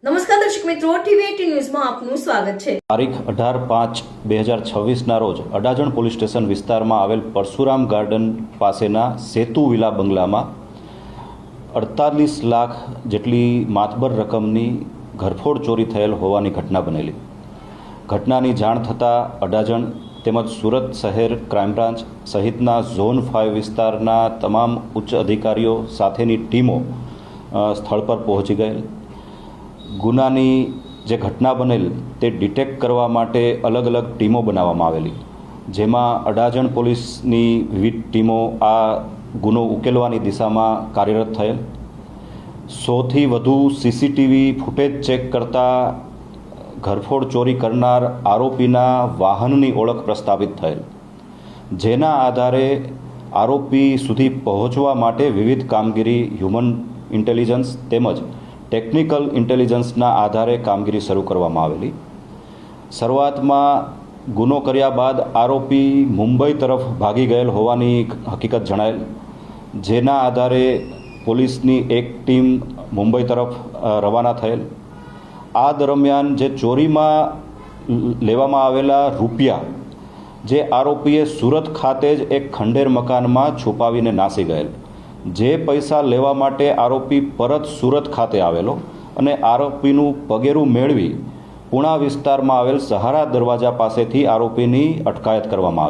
નમસ્કાર દર્શક મિત્રો, ટીવી18 ન્યૂઝમાં આપનું સ્વાગત છે। તારીખ 18/5/2024 ના રોજ અડાજણ પોલીસ સ્ટેશન વિસ્તારમાં આવેલ પરશુરામ ગાર્ડન પાસેના સેતુ વિલા બંગલામાં 48 લાખ જેટલી માતબર રકમની ઘરફોડ ચોરી થયેલ હોવાની ઘટના બનેલી। ઘટનાની જાણ થતાં અડાજણ તેમજ સુરત શહેર ક્રાઇમ બ્રાન્ચ સહિતના ઝોન 5 વિસ્તારના તમામ ઉચ્ચ અધિકારીઓ સાથેની ટીમો સ્થળ પર પહોંચી ગયેલ। ગુનાની જે ઘટના બનેલ તે ડિટેક્ટ કરવા માટે અલગ અલગ ટીમો બનાવવામાં આવેલી, જેમાં અડાજણ પોલીસની વિવિધ ટીમો આ ગુનો ઉકેલવાની દિશામાં કાર્યરત થયેલ। 100થી વધુ સીસીટીવી ફૂટેજ ચેક કરતા ઘરફોડ ચોરી કરનાર આરોપીના વાહનની ઓળખ પ્રસ્થાપિત થયેલ, જેના આધારે આરોપી સુધી પહોંચવા માટે વિવિધ કામગીરી હ્યુમન ઇન્ટેલિજન્સ તેમજ ટેકનિકલ ઇન્ટેલિજન્સના આધારે કામગીરી શરૂ કરવામાં આવેલી। શરૂઆતમાં ગુનો કર્યા બાદ આરોપી મુંબઈ તરફ ભાગી ગયેલ હોવાની હકીકત જણાયેલ, જેના આધારે પોલીસની એક ટીમ મુંબઈ તરફ રવાના થયેલ। આ દરમિયાન જે ચોરીમાં લેવામાં આવેલા રૂપિયા જે આરોપીએ સુરત ખાતે જ એક ખંડેર મકાનમાં છુપાવીને નાસી ગયેલ, જે પૈસા લેવા માટે આરોપી પરત સુરત ખાતે આવેલો અને આરોપીનું પગેરું મેળવી પુણા વિસ્તારમાં આવેલ સહારા દરવાજા પાસેથી આરોપીની અટકાયત કરવામાં આવેલ।